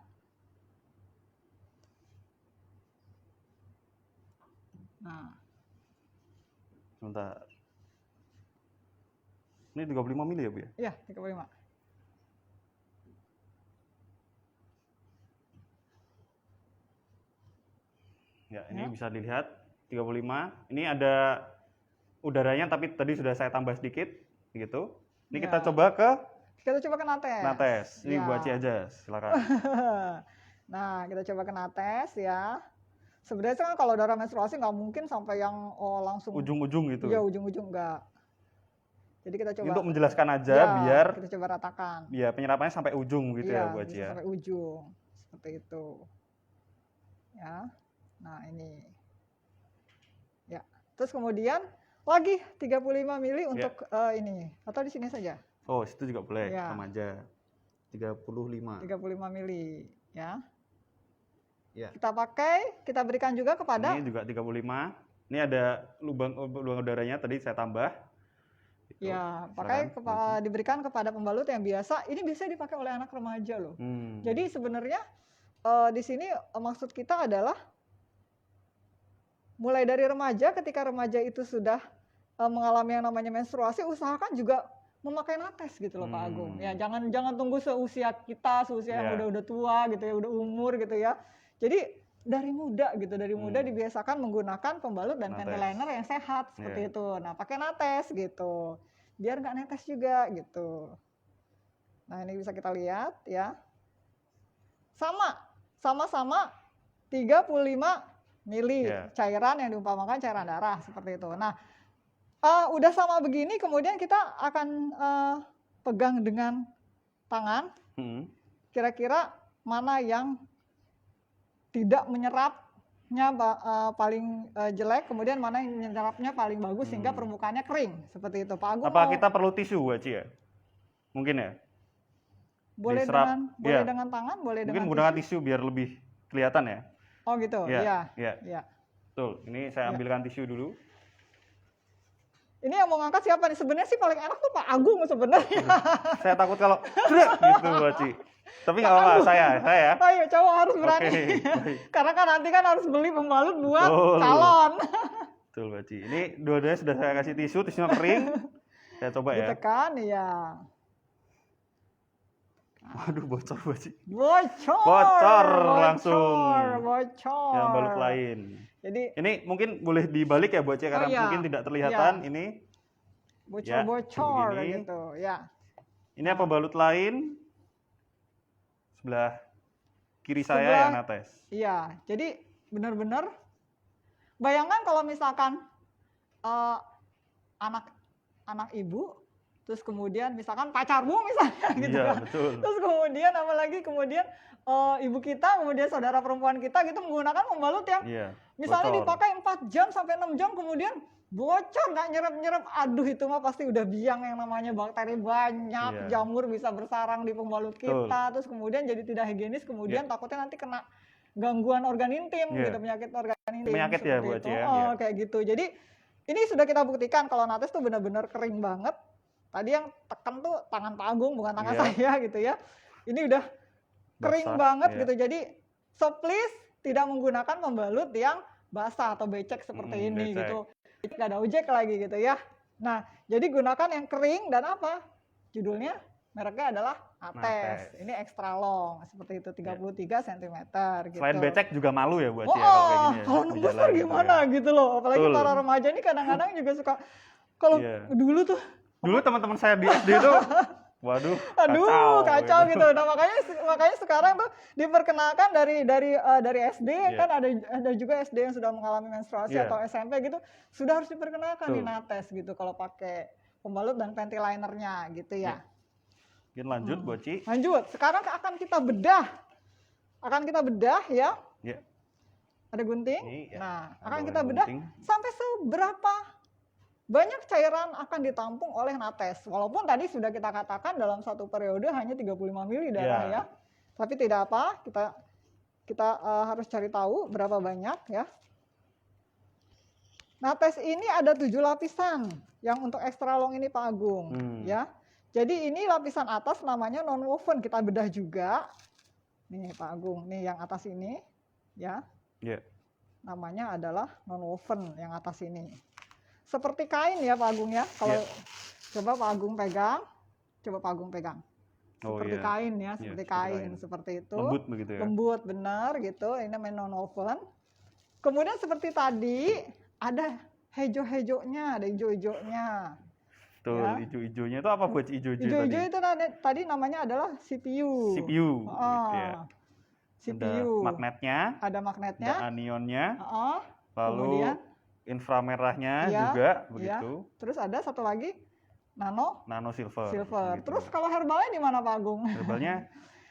Nah. Sebentar. Ini 35 mili ya, Bu ya? Iya, 35. Ya, ini bisa dilihat 35. Ini ada udaranya tapi tadi sudah saya tambah sedikit gitu. Ini kita coba ke Nates. Nates. Ini Bu Aci aja, silakan. Nah, kita coba ke Nates ya. Sebenarnya kan kalau darah menstruasi nggak mungkin sampai yang langsung ujung-ujung gitu. Iya, ujung-ujung enggak. Jadi kita coba untuk menjelaskan aja biar kita coba ratakan. Ya, penyerapannya sampai ujung gitu ya, Bu Aci ya. Sampai ujung. Seperti itu. Ya. Nah, ini. Ya. Terus kemudian lagi 35 mili untuk ini. Atau di sini saja? Oh, situ juga boleh, sama aja. 35 mili, ya. Ya. Kita berikan juga kepada. Ini juga 35. Ini ada lubang udaranya tadi saya tambah. Gitu. Ya, diberikan kepada pembalut yang biasa. Ini bisa dipakai oleh anak remaja loh. Jadi sebenarnya di sini maksud kita adalah mulai dari remaja, ketika remaja itu sudah mengalami yang namanya menstruasi, usahakan juga memakai Nates gitu loh Pak Agung. Ya, jangan tunggu seusia kita, yang udah tua gitu ya, udah umur gitu ya. Jadi dari muda dibiasakan menggunakan pembalut dan panty liner yang sehat seperti itu. Nah, pakai Nates gitu. Biar nggak netes juga gitu. Nah, ini bisa kita lihat ya. Sama-sama 35 mili cairan yang diumpamakan cairan darah seperti itu. Nah, udah sama begini, kemudian kita akan pegang dengan tangan. Kira-kira mana yang tidak menyerapnya paling jelek, kemudian mana yang menyerapnya paling bagus sehingga permukaannya kering seperti itu. Pak Agung. Apa kita perlu tisu, Bu Aci ya? Mungkin ya. Boleh dengan tangan, boleh mungkin dengan menggunakan tisu biar lebih kelihatan ya. Oh gitu, iya. Betul, ini saya ambilkan tisu dulu. Ini yang mau ngangkat siapa nih? Sebenarnya sih paling enak tuh Pak Agung sebenarnya. Saya takut kalau gitu, Bu Aci. Tapi nggak apa-apa, saya. Ayo, cowok harus berani. Karena kan nanti harus beli pembalut buat calon. Betul, Bu Aci. Ini dua-duanya sudah saya kasih tisunya kering. Saya coba ya. Ditekan, ya. Waduh, bocor, Bu Aci. Bocor langsung. Bocor. Yang balut lain. Jadi ini mungkin boleh dibalik ya, Bu Aci, karena mungkin tidak terlihatan. Ini bocor gitu, ya. Ini apa balut lain? Sebelah kiri saya yang Nates. Iya, jadi benar-benar bayangkan kalau misalkan anak ibu terus kemudian misalkan pacarmu misalnya gitu Iya, kan. betul. Terus kemudian apalagi kemudian ibu kita, kemudian saudara perempuan kita gitu menggunakan pembalut yang misalnya bocor. dipakai 4 jam sampai 6 jam kemudian bocor, nggak nyerap-nyerap. Aduh, itu mah pasti udah biang yang namanya bakteri banyak, jamur bisa bersarang di pembalut kita, terus kemudian jadi tidak higienis, kemudian takutnya nanti kena gangguan organ intim gitu, penyakit organ intim. Penyakit ya Bu Aci ya. Kayak gitu. Jadi ini sudah kita buktikan kalau nates tuh benar-benar kering banget. Tadi yang tekan tuh tangan Pak Agung bukan tangan saya gitu ya. Ini udah kering banget gitu. Jadi so please tidak menggunakan pembalut yang basah atau becek seperti ini gitu. Nggak ada ojek lagi gitu ya. Nah, jadi gunakan yang kering dan apa? Judulnya mereknya adalah Nates. Ini extra long seperti itu 33 cm gitu. Selain becek juga malu ya Bu Aci ya kalau kayak gini. Kalau nembus kan gimana gitu loh. Apalagi para remaja ini kadang-kadang juga suka kalau dulu teman-teman saya di SD itu waduh, kacau gitu. Nah, makanya sekarang tuh diperkenalkan dari SD kan ada juga SD yang sudah mengalami menstruasi atau SMP gitu, sudah harus diperkenalkan nih Nates gitu kalau pakai pembalut dan panty linernya gitu ya. Mungkin lanjut Bu Aci. Lanjut. Sekarang akan kita bedah. Ya. Ada gunting. Nah, akan kita bedah sampai seberapa banyak cairan akan ditampung oleh Nates. Walaupun tadi sudah kita katakan dalam satu periode hanya 35 ml darah ya. Tapi tidak apa, kita harus cari tahu berapa banyak ya. Nates ini ada 7 lapisan. Yang untuk extra long ini Pak Agung ya. Jadi ini lapisan atas namanya non woven, kita bedah juga. Nih Pak Agung, nih yang atas ini ya. Namanya adalah non woven yang atas ini. Seperti kain ya Pak Agung ya. Kalau coba Pak Agung pegang. Seperti kain ya, seperti kain seperti itu. Lembut begitu ya. Lembut benar gitu. Ini namanya non-woven. Kemudian seperti tadi ada hijau-hijaunya, ada hijau-hijaunya. Tuh, hijau-hijaunya itu apa buat hijau-hijau tadi? Hijau-hijau itu tadi namanya adalah CPU. CPU. CPU. Ada magnetnya. Ada anionnya. Lalu kemudian inframerahnya juga begitu. Terus ada satu lagi nano silver. Gitu. Terus kalau herbalnya di mana Pak Agung?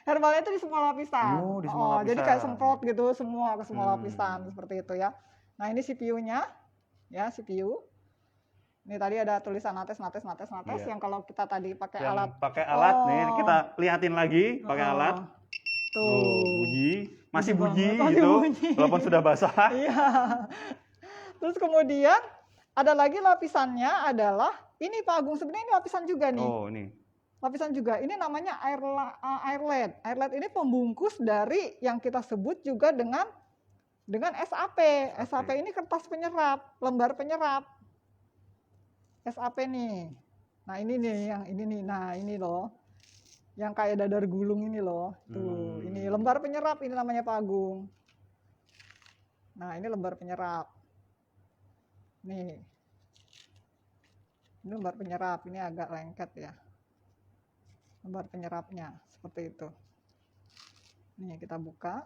Herbalnya itu di semua lapisan. Di semua lapisan. Jadi kayak semprot gitu semua ke semua lapisan seperti itu ya. Nah, ini CPU-nya. Ya, CPU. Ini tadi ada tulisan Nates yang kalau kita tadi pakai alat. Pakai alat nih, kita lihatin lagi pakai alat. Tuh. Bunyi, masih bunyi gitu. Walaupun sudah basah. Iya. Terus kemudian ada lagi lapisannya adalah ini Pak Agung, sebenarnya ini lapisan juga nih. Ini. Lapisan juga. Ini namanya airlet. Airlet ini pembungkus dari yang kita sebut juga dengan SAP. SAP ini kertas penyerap, lembar penyerap. SAP nih. Nah, ini nih yang ini nih. Nah, ini loh. Yang kayak dadar gulung ini loh. Tuh, ini lembar penyerap ini namanya Pak Agung. Nah, ini lembar penyerap. Nih, ini lembar penyerap, ini agak lengket ya. Lembar penyerapnya, seperti itu. Nih, kita buka.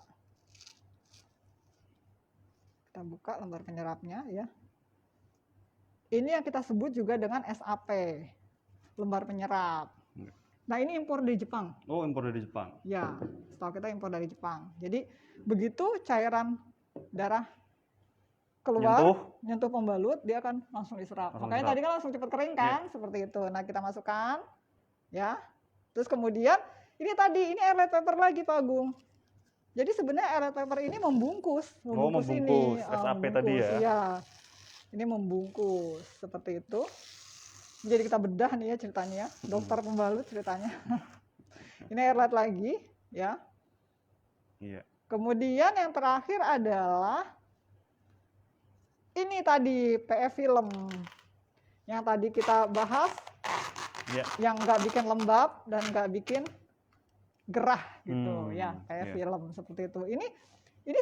Kita buka lembar penyerapnya ya. Ini yang kita sebut juga dengan SAP, lembar penyerap. Nah, ini impor dari Jepang. Impor dari Jepang. Ya, setahu kita impor dari Jepang. Jadi, begitu cairan darah keluar, nyentuh pembalut, dia akan langsung diserap. Makanya tadi kan langsung cepat kering kan, seperti itu. Nah, kita masukkan, ya. Terus kemudian, ini airlight paper lagi Pak Agung. Jadi sebenarnya airlight paper ini membungkus ini. SAP tadi ya. Iya. Ini membungkus, seperti itu. Jadi kita bedah nih ya ceritanya, dokter pembalut ceritanya. Ini airlight lagi, ya. Iya. Kemudian yang terakhir adalah ini tadi PF film yang tadi kita bahas, yang nggak bikin lembab dan nggak bikin gerah gitu, ya PF film seperti itu. Ini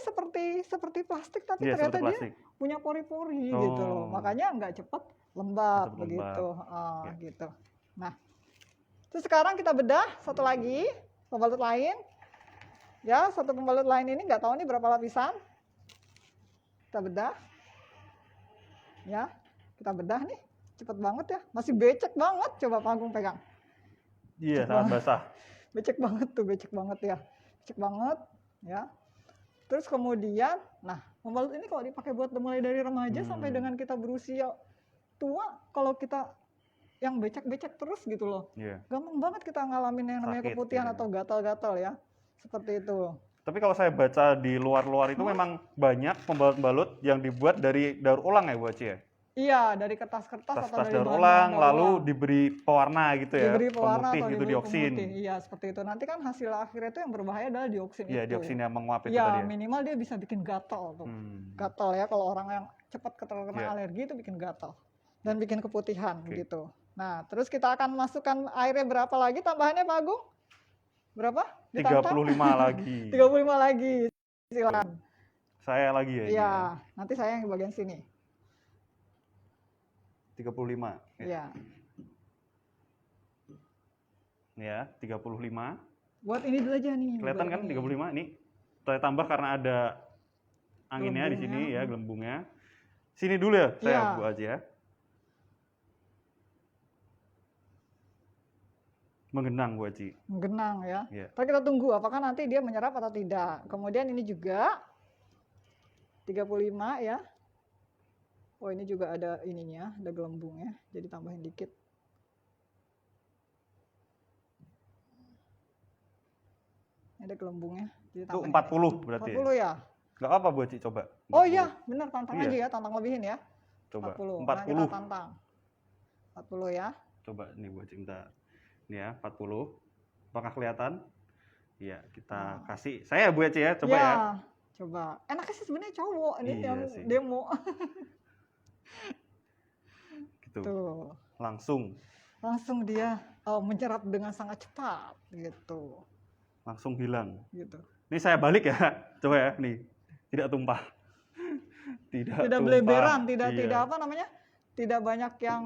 seperti plastik tapi ternyata dia punya pori-pori gitu loh, makanya nggak cepat lembab begitu, gitu. Nah, terus sekarang kita bedah satu lagi pembalut lain, ya satu pembalut lain ini nggak tahu nih berapa lapisan, kita bedah. Ya, kita bedah nih. Cepet banget ya, masih becek banget. Coba Pak Agung pegang. Iya, sangat basah. Becek banget tuh, becek banget ya. Becek banget ya. Terus kemudian, nah pembalut ini kalau dipakai buat mulai dari remaja sampai dengan kita berusia tua, kalau kita yang becek-becek terus gitu loh. Gampang banget kita ngalamin yang namanya keputihan atau gatal-gatal ya. Seperti itu. Tapi kalau saya baca di luar-luar itu memang banyak pembalut-pembalut yang dibuat dari daur ulang ya Bu Aci ya? Iya, dari kertas-kertas atau dari daur ulang, lalu diberi pewarna gitu ya, diberi pewarna pemutih atau gitu, dioksin. Iya, seperti itu. Nanti kan hasil akhirnya itu yang berbahaya adalah dioksin itu. Iya, dioksin yang menguap itu ya, tadi ya. minimal dia bisa bikin gatal tuh. Gatal ya, kalau orang yang cepat terkena alergi itu bikin gatal. Dan bikin keputihan gitu. Nah, terus kita akan masukkan airnya berapa lagi tambahannya Pak Agung? Berapa? 35 lagi. 35 lagi. Silakan. Saya lagi ya. Iya, nanti saya yang di bagian sini. 35. Iya. Ya, 35. Buat ini dulu aja nih. Kelihatan kan 35 ini. Saya tambah karena ada anginnya di sini ya, gelembungnya. Sini dulu ya, saya buat aja ya. Menggenang Bu Aci. Menggenang ya. Ntar kita tunggu apakah nanti dia menyerap atau tidak. Kemudian ini juga 35 ya. Oh, ini juga ada ininya, ada gelembungnya. Jadi tambahin dikit. Ini ada gelembungnya. Jadi itu 40 berarti. 40 ya? Nggak apa Bu Aci, coba. 40. Oh iya, benar, tantang aja ya, tantang lebihin ya. Coba. 40. 40. Nah, kita tantang. 40 ya. Coba nih Bu Aci, bentar. Ini ya, 40. Apakah kelihatan? Iya, kita kasih. Saya Bu Aci ya, coba ya. Coba. Enaknya sih sebenarnya cowok ini yang sih. demo. Gitu. Tuh. Langsung dia menyerap dengan sangat cepat gitu. Langsung hilang. Gitu. Ini saya balik ya. Coba ya, nih. Tidak tumpah. Tidak beleberan, tidak apa namanya? Tidak banyak yang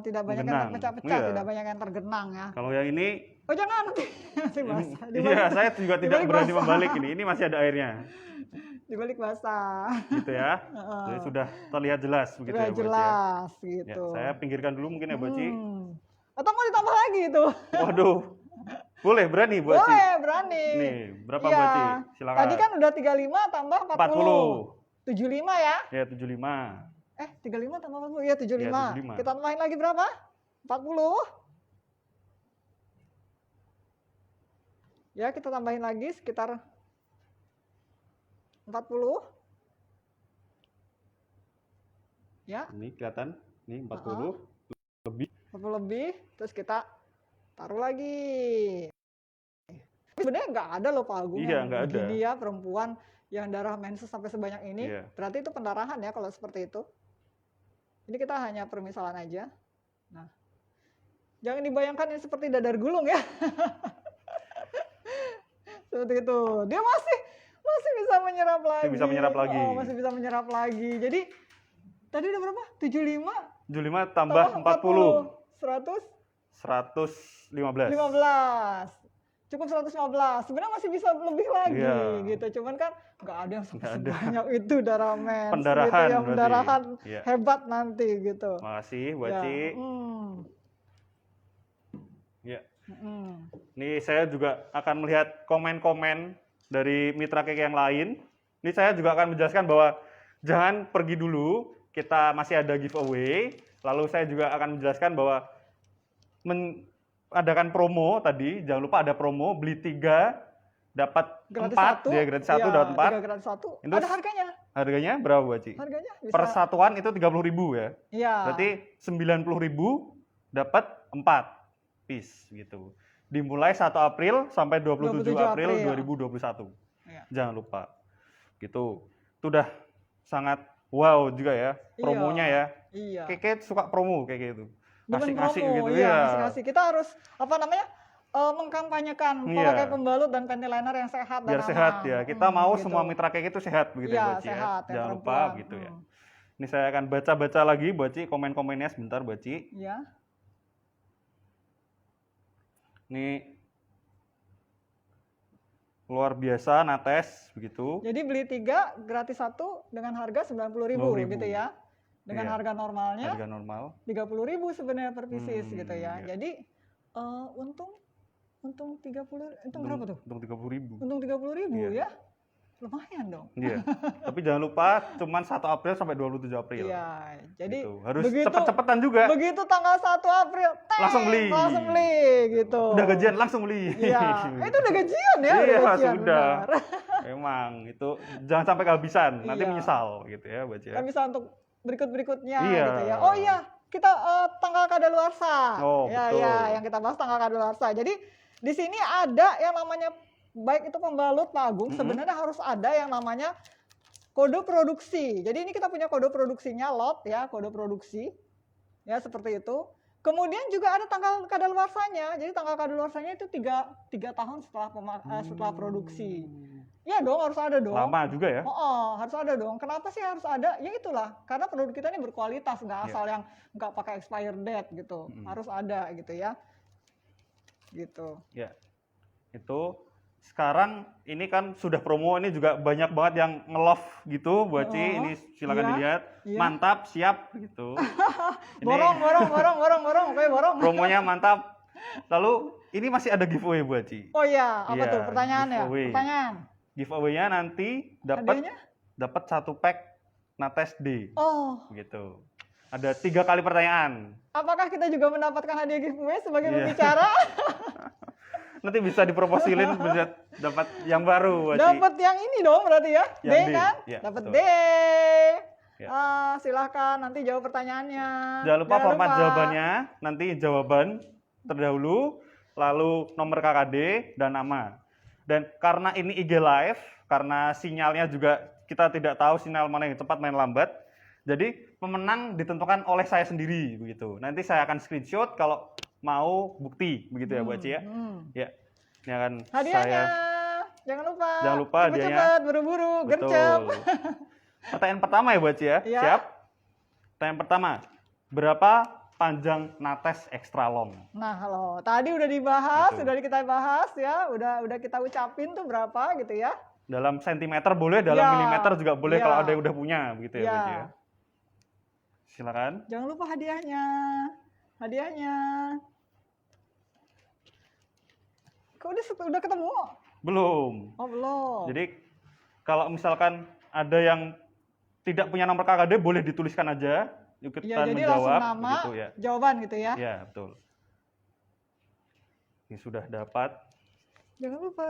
yang terpecah-pecah, tidak banyak yang tergenang ya. Kalau yang ini, oh jangan nanti basah. Iya, saya juga tidak berani membalik ini. Ini masih ada airnya. Dibalik basah. Gitu ya. Jadi sudah terlihat jelas begitu ya, Bu Aci. Jelas gitu. Ya, saya pinggirkan dulu mungkin ya, Bu Aci. Atau mau ditambah lagi itu? Waduh. Boleh, berani Bu Aci? Boleh, berani. Nih, berapa Bu Aci? Silakan. Tadi kan udah 35 tambah 40. 75 ya? Ya, 75. 35 tambah 40. Ya, 75. Ya, 75. Kita tambahin lagi berapa? 40. Ya, kita tambahin lagi sekitar 40. Ya. Ini kelihatan. Ini 40 lebih. 40 lebih. Terus kita taruh lagi. Sebenarnya nggak ada loh Pak Agung. Iya, nggak ada. Gini ya, perempuan yang darah menses sampai sebanyak ini. Iya. Berarti itu pendarahan ya kalau seperti itu. Ini kita hanya permisalan aja. Nah, jangan dibayangkan ini seperti dadar gulung ya. Seperti itu. Dia masih bisa menyerap lagi. Masih bisa menyerap lagi. Oh, masih bisa menyerap lagi. Jadi tadi udah berapa? 75. 75 tambah 40. 115. 15. Cukup 115. Sebenarnya masih bisa lebih lagi gitu. Cuman kan nggak ada yang sebanyak itu darah mens. Pendarahan gitu, yang pendarahan hebat nanti gitu. Makasih Bu Aci. Ya. Ini saya juga akan melihat komen-komen dari mitra keke yang lain. Ini saya juga akan menjelaskan bahwa jangan pergi dulu. Kita masih ada giveaway. Lalu saya juga akan menjelaskan bahwa adakan promo tadi, jangan lupa ada promo, beli 3 dapat 4, dia gratis 1 dapat 4. 3 gratis 1. Ada harganya. Harganya berapa Bu Aci? Harganya bisa. Per satuan itu 30.000 ya. Iya. Berarti 90.000 dapat 4 piece gitu. Dimulai 1 April sampai 27 April 2021. Ya. Jangan lupa. Gitu. Itu udah sangat wow juga ya promonya ya. Iya. Keke suka promo kayak gitu. Ngasih gitu ya. Ngasih. Kita harus mengkampanyekan memakai pembalut dan panty liner yang sehat dan biar aman. Sehat ya. Kita mau gitu. semua mitra keke itu sehat begitu ya, Bu Aci sehat, ya. Jangan lupa gitu ya. Ini saya akan baca-baca lagi Bu Aci komen-komennya sebentar Bu Aci. Iya. Ini luar biasa nates begitu. Jadi beli 3 gratis 1 dengan harga 90.000 gitu ya. dengan harga normalnya. Harga normal 30.000 sebenarnya per pieces gitu ya. Jadi untung 30, untung berapa tuh? Untung 30.000. Untung 30.000 ya. Lumayan dong. Iya. Tapi jangan lupa cuman 1 April sampai 27 April. Iya. Jadi gitu. Harus cepet-cepetan juga. Begitu tanggal 1 April, langsung beli gitu. Udah gajian langsung beli. Iya. Itu udah gajian ya? Iya, udah gajian, sudah. Emang itu jangan sampai kehabisan, nanti menyesal gitu ya, Baca. Kan bisa untuk berikut-berikutnya iya. gitu ya. Oh iya, kita tanggal kadaluarsa. Betul. Ya, yang kita bahas tanggal kadaluarsa. Jadi di sini ada yang namanya baik itu pembalut Pak Agung, sebenarnya harus ada yang namanya kode produksi. Jadi ini kita punya kode produksinya, lot ya, kode produksi. Ya, seperti itu. Kemudian juga ada tanggal kadaluarsanya. Jadi tanggal kadaluarsanya itu 3 tahun setelah produksi. Iya dong, harus ada dong. Lama juga ya? Harus ada dong. Kenapa sih harus ada? Ya itulah, karena produk kita ini berkualitas, nggak asal yang nggak pakai expired date gitu. Harus ada gitu ya. Gitu. Ya. Itu sekarang ini kan sudah promo, ini juga banyak banget yang nge-love gitu, Baci. Ini silakan dilihat. Mantap, siap gitu. borong. Oke, borong. Promonya mantap. Lalu ini masih ada giveaway, Baci. Oh iya, apa tuh pertanyaannya? Pertanyaan. Giveaway-nya nanti dapat 1 pack Nates D. Gitu. Ada 3 kali pertanyaan. Apakah kita juga mendapatkan hadiah giveaway sebagai pembicara? Nanti bisa diproposilin, bisa dapat yang baru. Dapat yang ini dong berarti ya, D kan? Dapat D. Silahkan nanti jawab pertanyaannya. Jangan lupa format jawabannya, nanti jawaban terdahulu, lalu nomor KKD dan nama. Dan karena ini IG live, karena sinyalnya juga kita tidak tahu sinyal mana yang cepat, mana yang lambat. Jadi pemenang ditentukan oleh saya sendiri begitu. Nanti saya akan screenshot kalau mau bukti begitu ya, Baci ya. Ya. Ini akan hadiahnya. Jangan lupa hadiahnya. Cepat, buru-buru, gercep. Pertanyaan pertama ya, Baci ya. Siap? Pertanyaan pertama. Berapa panjang Nates extra long? Nah, kalau tadi udah dibahas, sudah kita bahas ya, udah kita ucapin tuh berapa gitu ya. Dalam sentimeter boleh, dalam milimeter juga boleh kalau ada yang udah punya begitu ya, Baci ya. Silakan. Jangan lupa hadiahnya. Kok udah ketemu? Belum. Oh, belum. Jadi kalau misalkan ada yang tidak punya nomor KKD boleh dituliskan aja, ikutan jadi menjawab langsung nama, gitu ya. Jawaban gitu ya. Iya, betul. Ini sudah dapat. Jangan lupa.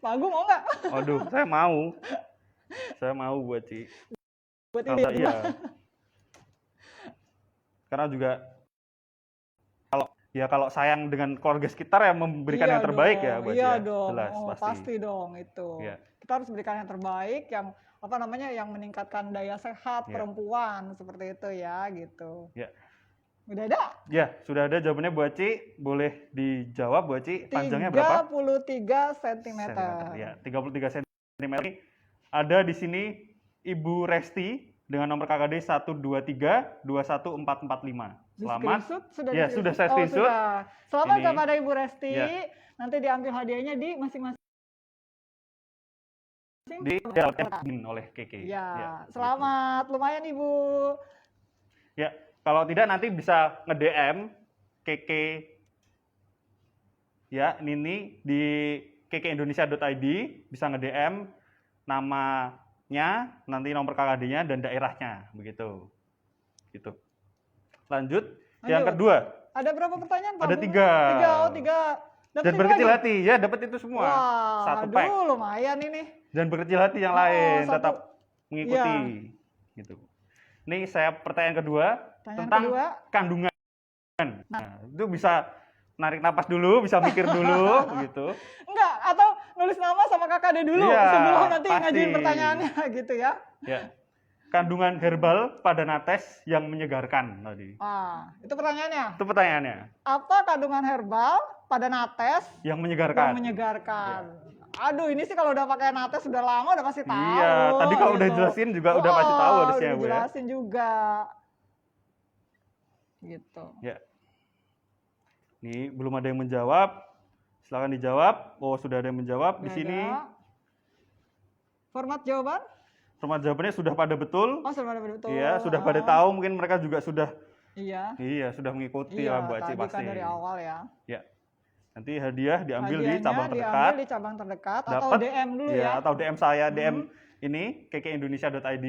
Pak Agung mau nggak? Aduh, saya mau. Saya mau buat Ci. Buat ini. Iya. Karena juga kalau sayang dengan keluarga sekitar ya memberikan yang terbaik ya buat dong. Jelas, pasti dong itu. Iya. Kita harus berikan yang terbaik yang yang meningkatkan daya sehat perempuan seperti itu ya gitu. Ya. Udah ada? Ya, sudah ada jawabannya Bu Aci. Boleh dijawab Bu Aci, panjangnya berapa? 33 cm. Ya, 33 cm. Ada di sini Ibu Resti dengan nomor KKD 123 21445. Selamat. Sudah saya screenshot. Selamat kepada Ibu Resti. Nanti diambil hadiahnya di masing-masing. Oleh Keke. Selamat. Lumayan Ibu. Ya, kalau tidak nanti bisa nge-DM Keke Nini di kekeindonesia.id, bisa nge-DM namanya, nanti nomor KKD-nya dan daerahnya begitu. Gitu. Lanjut. Yang kedua. Ada berapa pertanyaan Pak? Ada 3. 3. Dan berkecil hati, dapat itu semua. Wah, 1 pack. Lumayan ini. Dan berkecil hati yang lain tetap mengikuti. Gitu. Ini saya pertanyaan kedua tentang kandungan. Nah, itu bisa narik napas dulu, bisa mikir dulu, gitu. Enggak, atau nulis nama sama KKD dulu sebelum nanti ngajuin pertanyaannya, gitu ya. Ya. Kandungan herbal pada Nates yang menyegarkan tadi. Itu pertanyaannya. Itu pertanyaannya. Apa kandungan herbal pada Nates yang menyegarkan? Yang menyegarkan. Aduh, ini sih kalau udah pakai Nates sudah lama udah pasti tahu. Iya, tadi kalau udah jelasin juga udah pasti tahu harusnya Bu ya. Udah jelasin juga. Gitu. Ya. Ini belum ada yang menjawab. Silakan dijawab. Oh, sudah ada yang menjawab di sini. Format jawaban? Format jawabannya sudah pada betul. Oh, sudah pada betul. Iya, sudah pada tahu, mungkin mereka juga sudah. Iya. Iya, sudah mengikuti lah Bu Aci pasti. Kan dari awal ya. Ya. Nanti hadiah diambil di cabang terdekat. Diambil di cabang terdekat atau DM dulu ya. Atau DM saya, DM ini kekindonesia.id.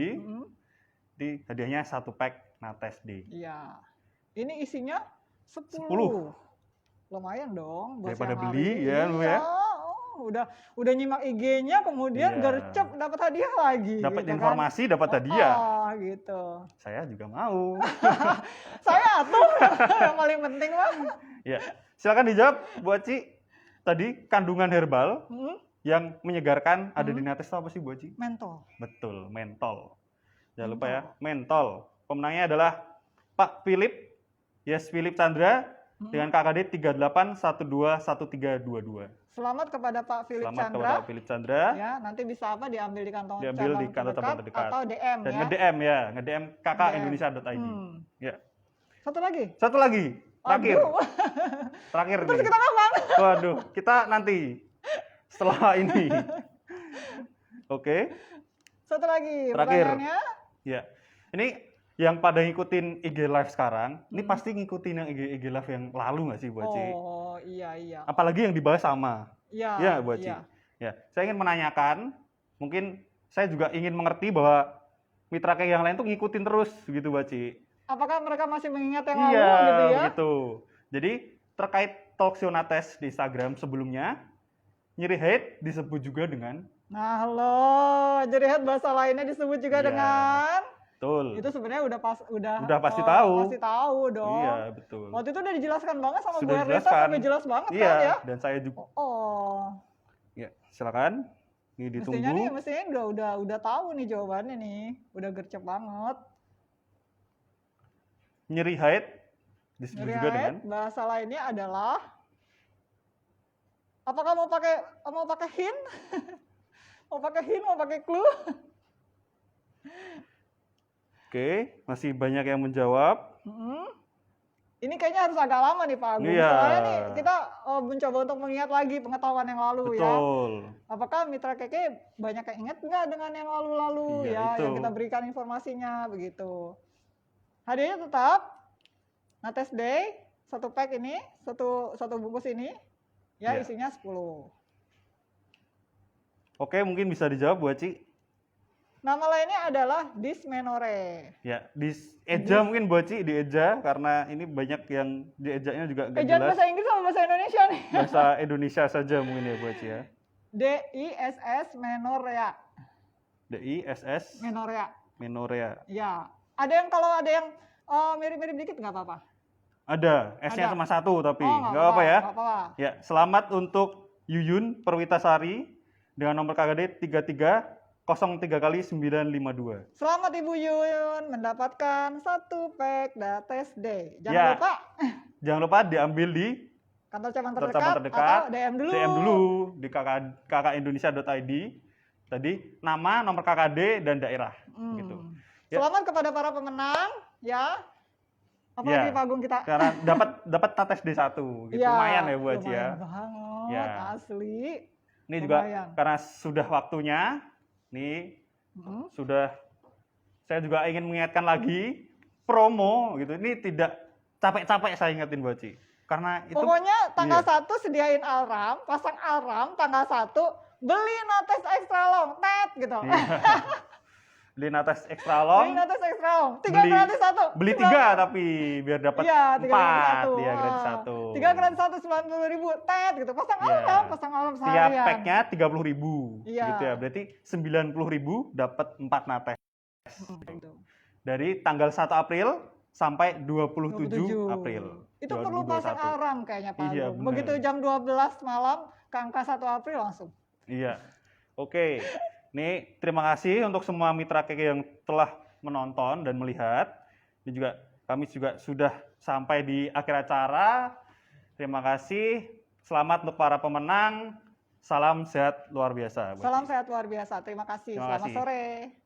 Di hadiahnya 1 pack Nates D. Iya. Ini isinya 10. Lumayan dong buat daripada siang beli hari. ya lu ya. Udah nyimak IG-nya kemudian gercep dapat hadiah lagi. Dapat gitu informasi, dapat hadiah. Gitu. Saya juga mau. Saya tuh yang paling penting, Bang. Ya. Silakan dijawab Bu Aci. Tadi kandungan herbal yang menyegarkan ada di Nates itu apa sih Bu Aci? Mentol. Betul, mentol. Jangan lupa ya, mentol. Pemenangnya adalah Pak Philip, Yes Philip Chandra dengan KKD 38121322. Selamat kepada Pak Philip Chandra. Selamat kepada Pak Philip Chandra. Ya, nanti bisa apa diambil di kantong cabang terdekat atau DM dan ya. nge-DM ya, nge-DM kakindonesia.id. Ya. Satu lagi. Terakhir. Terakhir nih. Terus kita kapan? Waduh, kita nanti setelah ini. Oke. Satu lagi Terakhir. Pertanyaannya. Ya. Ini yang pada ngikutin IG live sekarang, ini pasti ngikutin yang IG live yang lalu nggak sih Bu Aci? Oh, iya. Apalagi yang dibahas sama. Iya. Ya, Bu Aci. Ya, saya ingin menanyakan, mungkin saya juga ingin mengerti bahwa mitra kayak yang lain tuh ngikutin terus gitu Bu Aci. Apakah mereka masih mengingat yang lalu gitu ya? Gitu. Jadi terkait talkshow Nates di Instagram sebelumnya, nyeri head disebut juga dengan. Nah, nyeri head bahasa lainnya disebut juga dengan. Betul. Itu sebenarnya udah pasti tahu. Pasti tahu dong. Iya, betul. Waktu itu udah dijelaskan banget sama Bu Sudah Ernita, sampai jelas banget kan ya. Dan saya juga. Ya, silakan. Ini ditunggu. Mestinya udah tahu nih jawabannya nih. Udah gercep banget. Nyeri head disebut juga dengan. Bahasa lainnya adalah. Apakah mau pakai hint? Mau pakai clue? Oke, masih banyak yang menjawab. Ini kayaknya harus agak lama nih Pak Agung. Soalnya nih kita mencoba untuk mengingat lagi pengetahuan yang lalu. Betul. Ya. Apakah mitra keke banyak yang ingat nggak dengan yang lalu-lalu ya? Yang kita berikan informasinya begitu. Hadiahnya tetap Nates Day 1 pack ini, satu bungkus ini, ya isinya 10. Oke, mungkin bisa dijawab Bu Aci. Nama lainnya adalah dysmenorrhea. Ya, eja mungkin Bu Aci, dieja karena ini banyak yang diejanya juga gak jelas. Bahasa Inggris sama bahasa Indonesia nih? Bahasa Indonesia saja mungkin ya Bu Aci ya. DISS menorrhea. DISS menorrhea. Ya, kalau ada yang mirip-mirip dikit nggak apa-apa. Ada, S-nya cuma 1 tapi nggak apa-apa ya. Ya, selamat untuk Yuyun Perwitasari dengan nomor KKD 3303x952. Selamat Ibu Yuyun mendapatkan 1 pack Nates Day. Jangan lupa diambil di kantor cabang terdekat atau DM dulu di kakindonesia.id. Tadi nama, nomor KKD dan daerah gitu. Ya. Selamat kepada para pemenang ya. Apalagi Pak Agung kita. Karena dapat Nates D1 gitu. Lumayan ya Bu Aci ya. Lumayan banget, asli. Ini juga karena sudah waktunya nih saya juga ingin mengingatkan lagi promo gitu. Ini tidak capek-capek saya ingetin Bu Aci. Karena itu pokoknya tanggal 1 sediain alarm, pasang alarm tanggal 1 beli Nates extra long gitu. Beli Nates extra long. 3 gratis 1. Beli 3 tapi biar dapat 4. Iya, gratis 1. 3 gratis 1 90.000 gitu. Pasang alarm seharian. Tiap packnya 30.000 gitu ya. Berarti 90.000 dapat 4 Nates. Dari tanggal 1 April sampai 27 April. Itu perlu pasang alarm kayaknya Pak Agung. Begitu jam 12 malam ke angka 1 April langsung. Iya. Oke. Nih, terima kasih untuk semua mitra keke yang telah menonton dan melihat. Ini juga kami juga sudah sampai di akhir acara. Terima kasih. Selamat untuk para pemenang. Salam sehat luar biasa. Salam sehat luar biasa. Terima kasih. Selamat sore.